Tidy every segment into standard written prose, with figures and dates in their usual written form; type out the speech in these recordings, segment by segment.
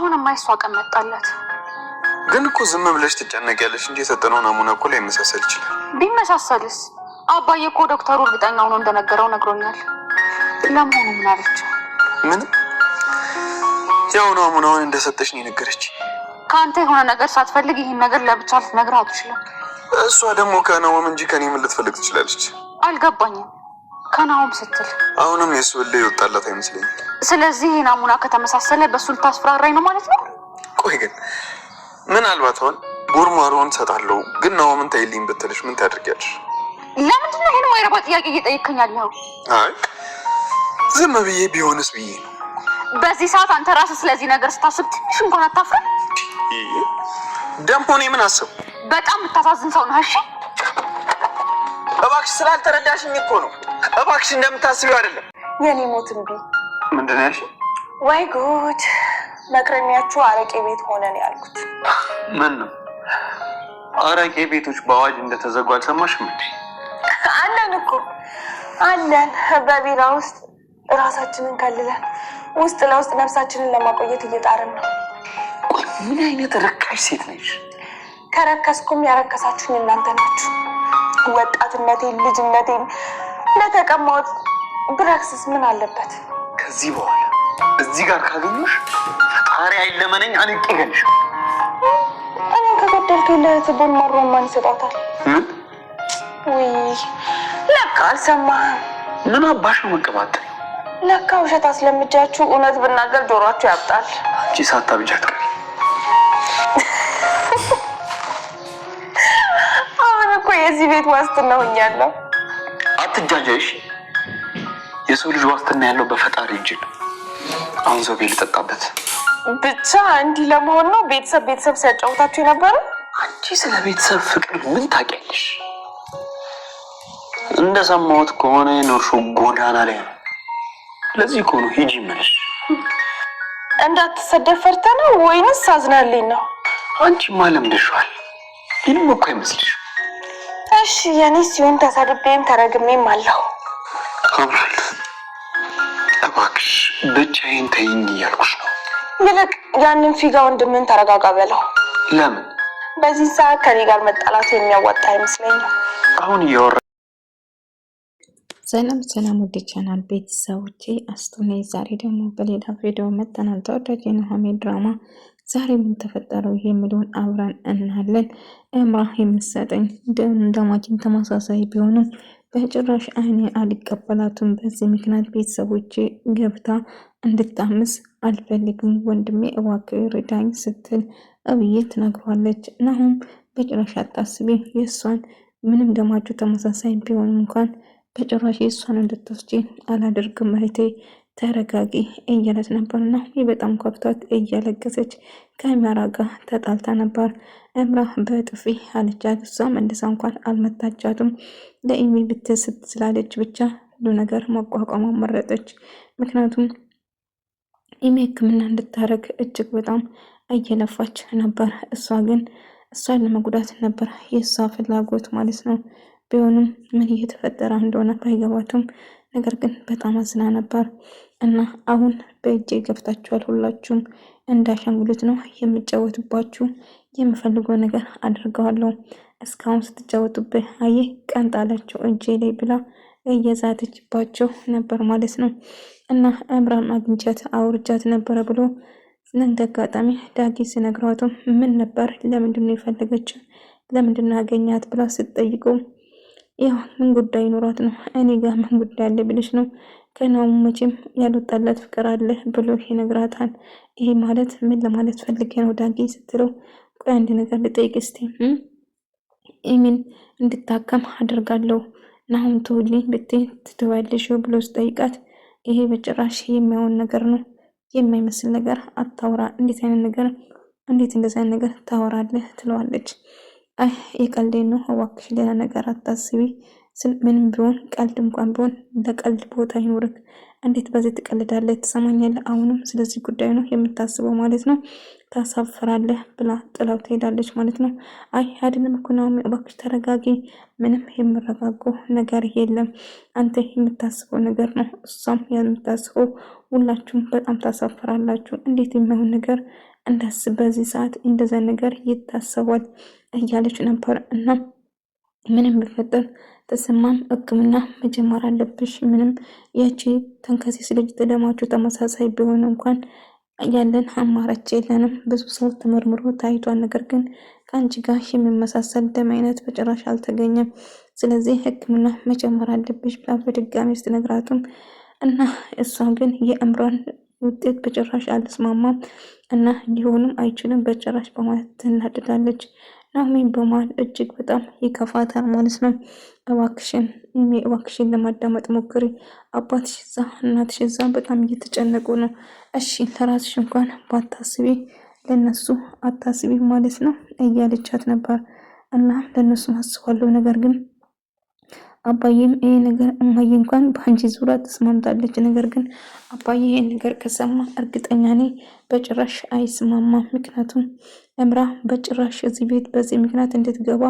አሁን የማይሷ ቀን መጣላት። ግን እኮ ዝም ብለሽ ትጨነቂያለሽ እንጂ የሰጠነው ናሙና እኮ ላይ መሳሰል ይችላል። ቢመሳሰልስ? አባዬ እኮ ዶክተሩ እርግጠኛ ሆኖ እንደነገረው ነግሮኛል። ለመሆኑ ምን አለች? ምን? ያው ናሙናውን እንደሰጠሽ ነው የነገረች። ከአንተ የሆነ ነገር ሳትፈልግ ይህን ነገር ለብቻ ልትነግር አትችልም። እሷ ደግሞ ከናሆም እንጂ ከኔ ምን ልትፈልግ ትችላለች? አልገባኝም። ከናሆም ስትል አሁንም የሱ ላይ ይወጣላት አይመስለኝም። ስለዚህ ናሙና ከተመሳሰለ በሱ ልታስፈራራኝ ነው ማለት ነው? ቆይ ግን ምናልባት አሁን ቦርማሮን ሰጣለሁ ግን ናሆምን ታይልኝ ብትልሽ ምን ታደርጊያለሽ? ለምንድን ነው ይሄን ማይረባ ጥያቄ እየጠየቅከኝ ያለኸው? አይ ዝም ብዬ ቢሆንስ ብዬ ነው። በዚህ ሰዓት አንተ ራስህ ስለዚህ ነገር ስታስብ ትንሽ እንኳን አታፍርም? ደግሞ እኔ ምን አስብ? በጣም የምታሳዝን ሰው ነህ። እሺ እባክሽ ስላልተረዳሽኝ እኮ ነው። እባክሽ እንደምታስቢው አይደለም። የኔ ሞት እምቢ። ምንድን ነው ያልሽኝ? ወይ ጉድ! መክረሚያችሁ አረቄ ቤት ሆነን ያልኩት። ምን ነው አረቄ ቤቶች በአዋጅ እንደተዘጉ አልሰማሽም እንዴ? አለን እኮ አለን። በቢራ ውስጥ ራሳችንን ከልለን ውስጥ ለውስጥ ነፍሳችንን ለማቆየት እየጣርን ነው። ቆይ ምን አይነት ርካሽ ሴት ነሽ? ከረከስኩም ያረከሳችሁኝ እናንተ ናችሁ። ወጣትነቴን ልጅነቴን ለተቀማሁት ብረክስስ ምን አለበት? ከዚህ በኋላ እዚህ ጋር ካገኙሽ ፈጣሪ አይለመነኝ አንቄ ገንሽ። እኔ ከገደልከኝ ለትቦን ማሮ ማን ይሰጣታል? ምን? ውይ ለካ አልሰማህም። ምን አባሽ ነው መቀባጥ? ለካ ውሸት አስለምጃችሁ እውነት ብናገር ጆሮአችሁ ያብጣል። አንቺ ሳታብጃት አሁን እኮ የዚህ ቤት ዋስትና ሆኛለሁ። አትጃጃይሽ። የሰው ልጅ ዋስትና ያለው በፈጣሪ እጅ ነው። አሁን ሰው ቤት ልጠጣበት ብቻ እንዲህ ለመሆን ነው ቤተሰብ ሲያጫውታችሁ የነበረ። አንቺ ስለ ቤተሰብ ፍቅር ምን ታውቂያለሽ? እንደሰማሁት ከሆነ የኖርሽው ጎዳና ላይ ነው። ለዚህ እኮ ነው ሂጂ የምልሽ። እንዳትሰደብ ፈርተህ ነው ወይንስ አዝናልኝ ነው? አንቺማ ለምደሽዋል። ምንም እኮ አይመስልሽም። እሺ የኔ ሲሆን ተሰድቤም ተረግሜም አለሁ። አምራል እባክሽ ብቻዬን ተይኝ እያልኩሽ ነው። ይልቅ ያንን ፊጋ ወንድምን ተረጋጋ በለው። ለምን? በዚህ ሰዓት ከኔ ጋር መጣላቱ የሚያዋጣ አይመስለኝም። አሁን እያወራ ሰላም ወደ ቻናል ቤተሰቦቼ አስቶኔ ዛሬ ደግሞ በሌላ ቪዲዮ መጥተናል። ተወዳጅ የኑሃሚን ድራማ ዛሬ ምን ተፈጠረው የሚለውን አብረን እናያለን። እምራ የምትሰጠኝ እንደማችን ተመሳሳይ ቢሆንም በጭራሽ አይኔ አልቀበላቱም። በዚህ ምክንያት ቤተሰቦቼ ገብታ እንድታምስ አልፈልግም። ወንድሜ እባክህ ርዳኝ ስትል እብዬ ትነግሯለች። ናሁም በጭራሽ አታስቢ፣ የእሷን ምንም ደማችሁ ተመሳሳይ ቢሆንም እንኳን በጭራሽ የእሷን እንድትወስጂ አላደርግም እህቴ ተረጋጊ እያለት ነበርና በጣም ከብቷት እያለቀሰች ከአሚራ ጋር ተጣልታ ነበር። እምራ በጥፊ አለቻት። እሷም እንደዛ እንኳን አልመታቻትም። ለኢሚ ብትስት ስላለች ብቻ ሁሉ ነገር መቋቋሟ መረጠች። ምክንያቱም ኢሚ ሕክምና እንድታረግ እጅግ በጣም እየለፋች ነበር። እሷ ግን እሷን ለመጉዳት ነበር የእሷ ፍላጎት ማለት ነው። ቢሆንም ምን እየተፈጠረ እንደሆነ ባይገባትም ነገር ግን በጣም አዝና ነበር። እና አሁን በእጄ ገብታችኋል፣ ሁላችሁም እንዳሻንጉሊት ነው የምጫወትባችሁ፣ የምፈልገው ነገር አድርገዋለሁ። እስካሁን ስትጫወቱብህ አየ ቀንጣላቸው እጄ ላይ ብላ እየዛተችባቸው ነበር ማለት ነው። እና እምራን አግኝቻት አውርጃት ነበረ ብሎ እንደ አጋጣሚ ዳጊ ሲነግሯትም ምን ነበር ለምንድነው የፈለገችው ለምንድነው ያገኛት ብላ ስትጠይቀው ያው ምን ጉዳይ ኖሯት ነው እኔ ጋር ምን ጉዳይ አለ ብለሽ ነው ከናው መቼም ያልወጣላት ፍቅር አለ ብሎ ይነግራታል። ይሄ ማለት ምን ለማለት ፈልጌ ነው ዳጊ ስትለው ቆይ አንድ ነገር ልጠይቅ እስቲ ኢሚን እንድታከም አደርጋለሁ ናሁን ተውልኝ ብትይ ትተዋለሽ ብሎ ስጠይቃት ይሄ በጭራሽ የሚያውን ነገር ነው የማይመስል ነገር አታውራ፣ እንዴት አይነት ነገር እንዴት እንደዛ አይነት ነገር ታወራለህ ትለዋለች። አይ የቀልዴን ነው እባክሽ ሌላ ነገር አታስቢ፣ ምንም ቢሆን ቀልድ እንኳን ቢሆን ለቀልድ ቦታ ይኖርክ፣ እንዴት በዚህ ትቀልዳለህ ትሰማኛለህ? አሁንም ስለዚህ ጉዳይ ነው የምታስበው ማለት ነው። ታሳፍራለህ ብላ ጥላው ትሄዳለች ማለት ነው። አይ አይደለም እኮ ናሆሚ እባክሽ ተረጋጊ፣ ምንም የምረጋጋው ነገር የለም፣ አንተ የምታስበው ነገር ነው እሷም የምታስበው፣ ሁላችሁም በጣም ታሳፍራላችሁ፣ እንዴት የሚሆን ነገር እንዳስብ በዚህ ሰዓት እንደዛ ነገር ይታሰባል እያለች ነበር። እና ምንም ቢፈጠር ተሰማም ሕክምና መጀመር አለብሽ፣ ምንም ያቺ ተንከሲስ ልጅ ደማችሁ ተመሳሳይ ቢሆን እንኳን ያለን አማራጭ የለንም። ብዙ ሰው ተመርምሮ ታይቷል። ነገር ግን ከአንቺ ጋር የሚመሳሰል ደም አይነት በጭራሽ አልተገኘም። ስለዚህ ሕክምና መጀመር አለብሽ ብላ በድጋሚ ስትነግራትም እና እሷ ግን የእምሯን ውጤት በጭራሽ አልተስማማም እና ሊሆንም አይችልም በጭራሽ በማለት ትናደዳለች። ናሆሜን በመሃል እጅግ በጣም ይከፋታል ማለት ነው። እባክሽን ለማዳመጥ ሞክሪ፣ አባትሽ እዛ እናትሽ እዛ በጣም እየተጨነቁ ነው። እሺ ለራስሽ እንኳን ባታስቢ ለነሱ አታስቢ ማለት ነው እያለቻት ነበር። እና ለነሱ አስባለሁ፣ ነገር ግን አባዬም ይሄ ነገር እማዬ እንኳን በአንቺ ዙሪያ ተስማምታለች። ነገር ግን አባዬ ይሄን ነገር ከሰማ እርግጠኛ ነኝ በጭራሽ አይስማማም። ምክንያቱም እምራ በጭራሽ እዚህ ቤት በዚህ ምክንያት እንድትገባ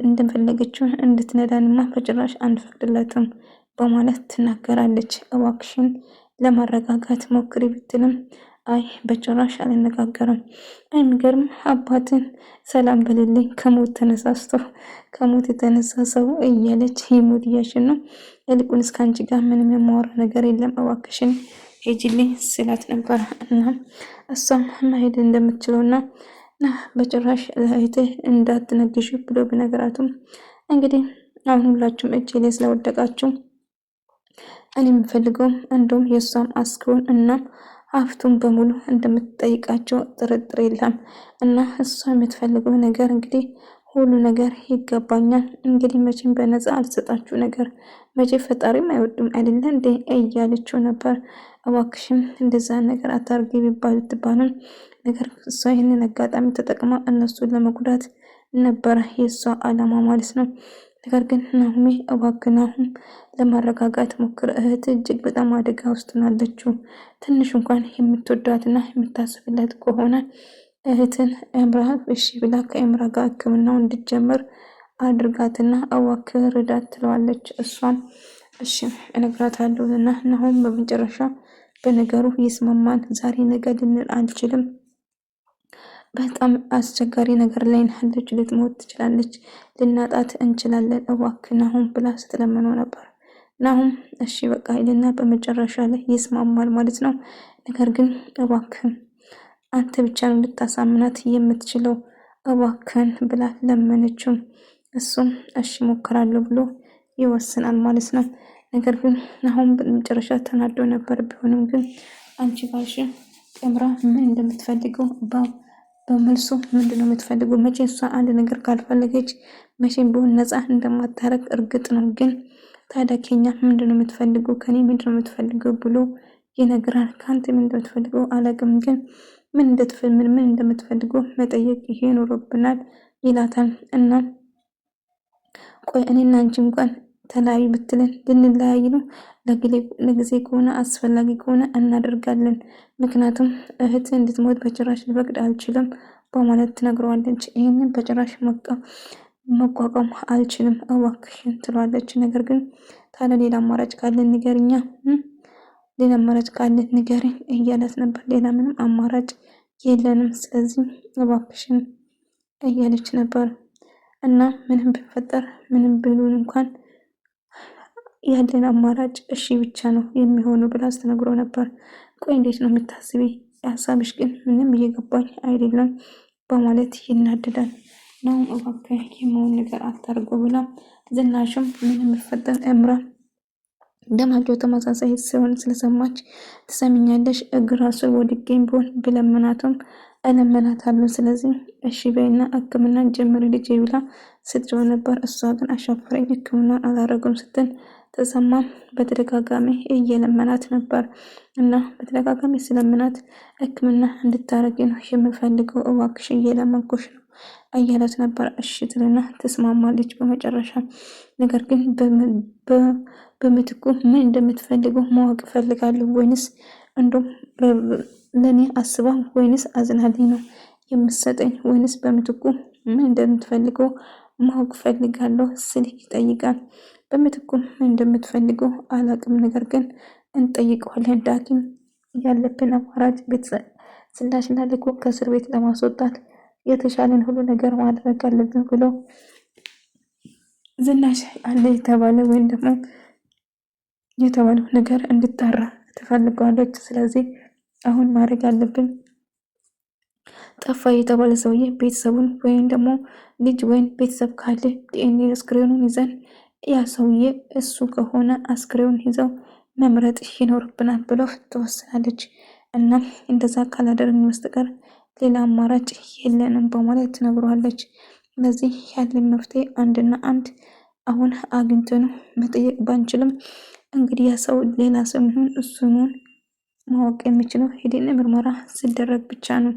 እንደፈለገችው እንድትነዳንማ በጭራሽ አንፈቅድለትም በማለት ትናገራለች። እባክሽን ለማረጋጋት ሞክሪ ብትልም አይ በጭራሽ አልነጋገርም። አይምገርም አባትን ሰላም በልልኝ ከሞት ተነሳስቶ ከሞት የተነሳ ሰው እያለች ይሞት እያሽን ነው። ይልቁንስ ከአንቺ ጋር ምንም የማወራ ነገር የለም እባክሽን ሄጂልኝ ስላት ነበር። እና እሷም መሄድ እንደምትችለውና በጭራሽ ለእህትህ እንዳትነግሽ ብሎ ቢነግራትም እንግዲህ አሁን ሁላችሁም እጄ ላይ ስለወደቃችሁ እኔ የምፈልገውም እንደውም የእሷም አስክሮን እና ሀብቱን በሙሉ እንደምትጠይቃቸው ጥርጥር የለም። እና እሷ የምትፈልገው ነገር እንግዲህ ሁሉ ነገር ይገባኛል፣ እንግዲህ መቼም በነፃ አልሰጣችሁ ነገር መቼ ፈጣሪም አይወድም አይደለ እንዴ እያለችው ነበር። እባክሽም እንደዛ ነገር አታርጊ ቢባል ትባልም፣ ነገር እሷ ይህንን አጋጣሚ ተጠቅማ እነሱን ለመጉዳት ነበረ የእሷ አላማ ማለት ነው። ነገር ግን ናሆሜ እባክህ ናሆም ለማረጋጋት ሞክር፣ እህት እጅግ በጣም አደጋ ውስጥ ናለችው። ትንሽ እንኳን የምትወዳትና የምታስብለት ከሆነ እህትን እምራ እሺ ብላ ከእምራ ጋር ሕክምናው እንድትጀምር አድርጋትና እባክህ ርዳት ትለዋለች። እሷም እሺ እነግራታለሁ እና ናሆም በመጨረሻ በነገሩ ይስማማል። ዛሬ ነገ ልንል አንችልም፣ በጣም አስቸጋሪ ነገር ላይ ናለች፣ ልትሞት ትችላለች፣ ልናጣት እንችላለን እባክህ ናሆም ብላ ስትለምነው ነበር። ናሆም እሺ በቃ ይልና በመጨረሻ ላይ ይስማማል ማለት ነው። ነገር ግን እባክህን አንተ ብቻ ነው ልታሳምናት የምትችለው እባክህን ብላ ለመነችው። እሱም እሺ ሞክራለሁ ብሎ ይወስናል ማለት ነው። ነገር ግን ናሆም በመጨረሻ ተናዶ ነበር። ቢሆንም ግን አንቺ ባልሽ እምራ ምን እንደምትፈልገው በመልሱ ምንድነው የምትፈልገው? መቼ እሷ አንድ ነገር ካልፈለገች መቼም ቢሆን ነፃ እንደማታረግ እርግጥ ነው። ግን ታዲያ ከኛ ምንድነው የምትፈልገው? ከኔ ምንድነው የምትፈልገው ብሎ ይነግራል። ከአንተ ምን እንደምትፈልገው አላውቅም፣ ግን ምን እንደምትፈልገው መጠየቅ ይሄ ኖሮብናል ይላታል። እና ቆይ እኔና አንቺ እንኳን ተለያዩ ብትለን ልንለያይ ነው? ለጊዜ ከሆነ አስፈላጊ ከሆነ እናደርጋለን፣ ምክንያቱም እህት እንድትሞት በጭራሽ ልፈቅድ አልችልም በማለት ትነግረዋለች። ይህንን በጭራሽ መቋቋም አልችልም እባክሽን ትለዋለች። ነገር ግን ታዲያ ሌላ አማራጭ ካለ ንገሪኛ፣ ሌላ አማራጭ ካለ ንገሪኝ እያለት ነበር። ሌላ ምንም አማራጭ የለንም፣ ስለዚህ እባክሽን እያለች ነበር። እና ምንም ቢፈጠር ምንም ብሉን እንኳን ያለን አማራጭ እሺ ብቻ ነው የሚሆነው ብላ ስትነግረው ነበር። ቆይ እንዴት ነው የምታስቢ? ሀሳብሽ ግን ምንም እየገባኝ አይደለም በማለት ይናደዳል። ነው እባክህ የመሆን ነገር አታርጎ ብላ ዝናሽም ምንም ቢፈጠር እምራ ደማቸው ተመሳሳይ ሲሆን ስለሰማች ትሰሚኛለሽ እግር ስር ወድቄም ቢሆን ብለምናትም እለምናታለሁ፣ ስለዚህ እሺ በይና ሕክምና ጀምር ልጄ ብላ ስትጮህ ነበር። እሷ ግን አሻፈረኝ ሕክምና አላረጉም ስትል ተሰማም በተደጋጋሚ እየለመናት ነበር። እና በተደጋጋሚ ስለምናት ሕክምና እንድታረጊ ነው የምፈልገው እባክሽ እየለመንኩሽ ነው እያለት ነበር። እሺ ትልና ትስማማለች በመጨረሻ። ነገር ግን በምትኩ ምን እንደምትፈልገው ማወቅ እፈልጋለሁ፣ ወይንስ እንደውም ለእኔ አስባ ወይንስ አዝናልኝ ነው የምትሰጠኝ ወይንስ በምትኩ ምን እንደምትፈልገው ማወቅ ፈልጋለሁ ስል ይጠይቃል። በምትኩም ምን እንደምትፈልገው አላቅም፣ ነገር ግን እንጠይቀዋለን። ዳግም ያለብን አማራጭ ዝናሽን ልኮ ከእስር ቤት ለማስወጣት የተሻለን ሁሉ ነገር ማድረግ አለብን ብሎ ዝናሽ አለ የተባለ ወይም ደግሞ የተባለው ነገር እንድታራ ትፈልገዋለች። ስለዚህ አሁን ማድረግ አለብን ጠፋ የተባለ ሰውዬ ቤተሰቡን ወይም ደግሞ ልጅ ወይም ቤተሰብ ካለ ዲኤንኤ አስክሬኑን ይዘን ያ ሰውዬ እሱ ከሆነ አስክሬኑን ይዘው መምረጥ ይኖርብናል ብሎ ትወስናለች። እና እንደዛ ካላደረግን በስተቀር ሌላ አማራጭ የለንም በማለት ትነግረዋለች። ስለዚህ ያለን መፍትሄ አንድና አንድ አሁን አግኝቶ ነው መጠየቅ ባንችልም እንግዲህ ያ ሰው ሌላ ሰው ይሁን እሱ ይሁን ማወቅ የሚችለው ሄደን ምርመራ ሲደረግ ብቻ ነው።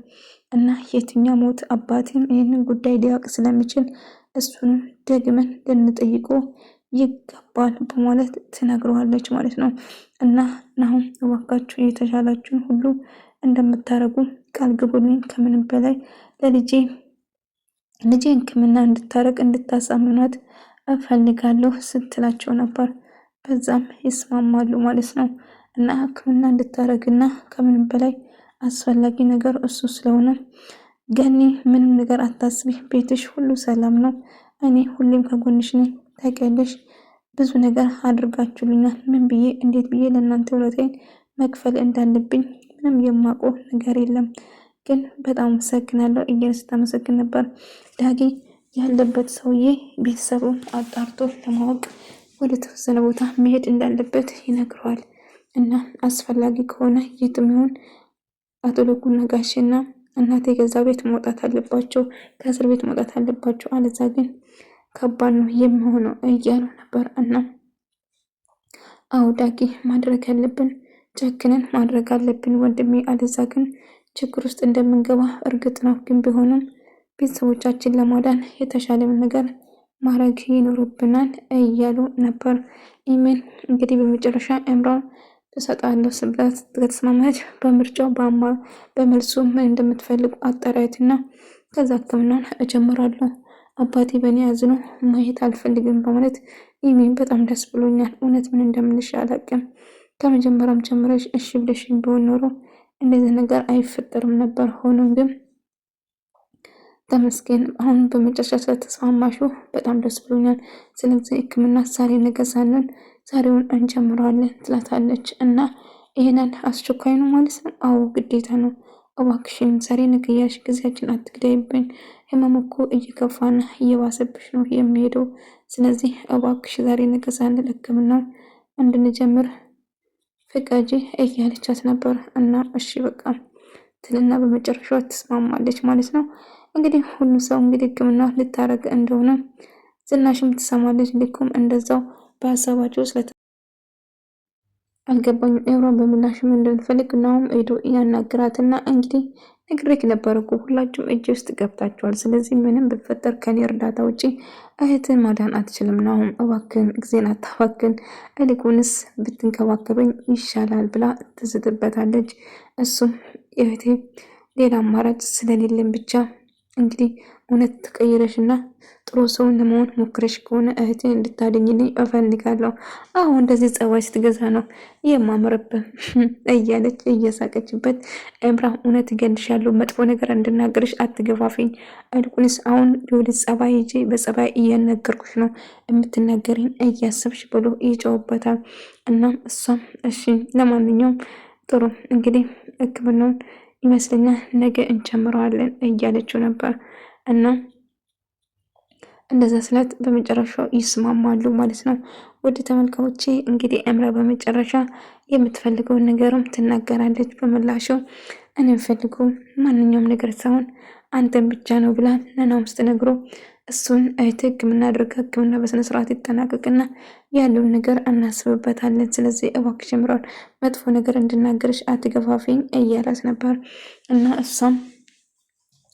እና የትኛው ሞት አባቴም ይህንን ጉዳይ ሊያውቅ ስለሚችል እሱንም ደግመን ልንጠይቀው ይገባል በማለት ትነግረዋለች ማለት ነው። እና አሁን እባካችሁ የተሻላችሁን ሁሉ እንደምታረጉ ቃል ግቡልኝ፣ ከምንም በላይ ለልጄ ሕክምና እንድታረቅ እንድታሳምናት እፈልጋለሁ ስትላቸው ነበር። በዛም ይስማማሉ ማለት ነው። እና ሕክምና እንድታረግና ከምንም በላይ አስፈላጊ ነገር እሱ ስለሆነ ገኒ ምንም ነገር አታስቢ፣ ቤትሽ ሁሉ ሰላም ነው፣ እኔ ሁሌም ከጎንሽ ነኝ፣ ታውቂያለሽ ብዙ ነገር አድርጋችሁልኛል፣ ምን ብዬ እንዴት ብዬ ለእናንተ ውለታዬን መክፈል እንዳለብኝ ምንም የማውቀው ነገር የለም፣ ግን በጣም አመሰግናለሁ እያለ ስታመሰግን ነበር። ዳጊ ያለበት ሰውዬ ቤተሰቡን አጣርቶ ለማወቅ ወደ ተወሰነ ቦታ መሄድ እንዳለበት ይነግረዋል። እና አስፈላጊ ከሆነ የትም ይሁን አቶ ለጉና ጋሼና እናቴ ከዛ ቤት መውጣት አለባቸው፣ ከእስር ቤት መውጣት አለባቸው፣ አለዛ ግን ከባድ ነው የሚሆነው እያሉ ነበር። እና አዎ ዳጊ ማድረግ ያለብን ጨክነን ማድረግ አለብን ወንድሜ፣ አለዛ ግን ችግር ውስጥ እንደምንገባ እርግጥ ነው። ግን ቢሆንም ቤተሰቦቻችን ለማዳን የተሻለን ነገር ማድረግ ይኖርብናል እያሉ ነበር። ኢሜን እንግዲህ በመጨረሻ ኤምራን ተሰጣለሁ ስብላት ከተስማማች በምርጫው በመልሱ ምን እንደምትፈልጉ አጣራይትና ከዛ ሕክምናውን እጀምራለሁ። አባቴ በእኔ አዝኖ ማየት አልፈልግም በማለት ኢሜን በጣም ደስ ብሎኛል። እውነት ምን እንደምልሽ አላውቅም። ከመጀመሪያም ጀምረሽ እሺ ብለሽኝ ቢሆን ኖሮ እንደዚህ ነገር አይፈጠርም ነበር። ሆኖም ግን ተመስገን አሁን በመጨረሻ ስለተስማማሹ በጣም ደስ ብሎኛል። ስለዚህ ሕክምና ዛሬ ነገ ሳንል ዛሬውን እንጀምረዋለን ትላታለች። እና ይሄንን አስቸኳይ ነው ማለት ነው? አዎ ግዴታ ነው። እባክሽን ዛሬ ነገ እያልሽ ጊዜያችን አትግዳይብን። ህመሙ እኮ እየከፋና እየባሰብሽ ነው የሚሄደው። ስለዚህ እባክሽ ዛሬ ነገ ሳንል ሕክምናውን እንድንጀምር ፍቃጂ እያለቻት ነበር። እና እሺ በቃ ትልና በመጨረሻው ትስማማለች ማለት ነው። እንግዲህ ሁሉ ሰው እንግዲህ ሕክምና ልታረግ እንደሆነ ዝናሽም ትሰማለች። ልኩም እንደዛው በሀሳባቸው አልገባኝም። ኤምራን በምላሽም እንደምትፈልግ እናውም ሄዶ ያናግራትና እንግዲህ ነግሬክ ነበር እኮ ሁላችሁም እጅ ውስጥ ገብታችኋል። ስለዚህ ምንም ብፈጠር ከኔ እርዳታ ውጪ እህትን ማዳን አትችልም። ናሁም እባክን ጊዜን አታባክን፣ እልቁንስ ብትንከባከበኝ ይሻላል ብላ ትዝትበታለች። እሱም እህቴ ሌላ አማራጭ ስለሌለን ብቻ እንግዲህ እውነት ተቀይረሽና ጥሩ ሰውን ለመሆን ሞክረሽ ከሆነ እህቴን እንድታደኝልኝ እፈልጋለሁ። አሁን እንደዚህ ጸባይ ስትገዛ ነው የማምርብህ እያለች እየሳቀችበት፣ ኤምራን እውነት እገልሻለሁ፣ መጥፎ ነገር እንድናገርሽ አትገፋፊኝ። እልቁንስ አሁን የወደ ጸባይ ይዤ በጸባይ እያናገርኩሽ ነው የምትናገሪኝ እያሰብሽ ብሎ ይጨውበታል። እናም እሷም እሺ ለማንኛውም ጥሩ እንግዲህ ሕክምናውን ይመስለኛል ነገ እንጨምረዋለን እያለችው ነበር። እና እንደዛ ስላት በመጨረሻው ይስማማሉ ማለት ነው። ወደ ተመልካዮቼ እንግዲህ ኤምራ በመጨረሻ የምትፈልገውን ነገርም ትናገራለች። በምላሹ እኔ የምፈልገው ማንኛውም ነገር ሳይሆን አንተን ብቻ ነው ብላ ለናሁም ስትነግሮ እሱን እህት ሕክምና አድርጋ ሕክምና በስነስርዓት ይጠናቀቅና ያለውን ነገር እናስብበታለን። ስለዚህ እባክሽ ኤምራን መጥፎ ነገር እንድናገርሽ አትገፋፊኝ እያላት ነበር። እና እሷም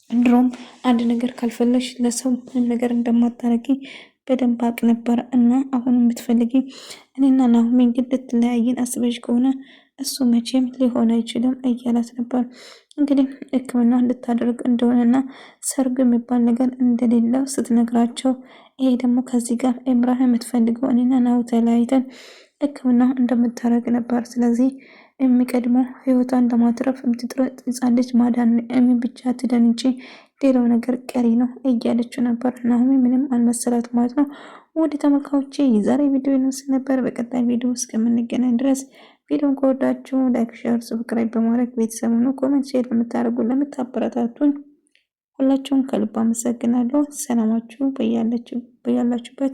ድሮም አንድ ነገር ካልፈለሽ ለሰው ምንም ነገር እንደማታረጊ በደንብ አውቅ ነበር። እና አሁን የምትፈልጊ እኔና ናሁሜን ግን ልትለያይን አስበሽ ከሆነ እሱ መቼም ሊሆን አይችልም እያላት ነበር። እንግዲህ ሕክምና እንድታደርግ እንደሆነና ሰርግ የሚባል ነገር እንደሌለው ስትነግራቸው ይሄ ደግሞ ከዚህ ጋር ኤምራህ የምትፈልገው እኔና ናሁ ተለያይተን ሕክምና እንደምታደርግ ነበር። ስለዚህ የሚቀድመው ህይወቷን ለማትረፍ የምትጥረው ህፃን ልጅ ማዳን ብቻ ትደን እንጂ ሌላው ነገር ቀሪ ነው እያለችው ነበር። ናሆሚ ምንም አልመሰላት ማለት ነው። ወደ ተመልካቾቼ የዛሬ ቪዲዮ ይመስል ነበር። በቀጣይ ቪዲዮ እስከምንገናኝ ድረስ ቪዲዮን ከወዳችሁ ላይክ፣ ሼር፣ ሰብስክራይብ በማድረግ ቤተሰብ ነው። ኮሜንት፣ ሼር ለምታበረታቱን ሁላችሁም ከልብ አመሰግናለሁ። ሰላማችሁ በያላችሁበት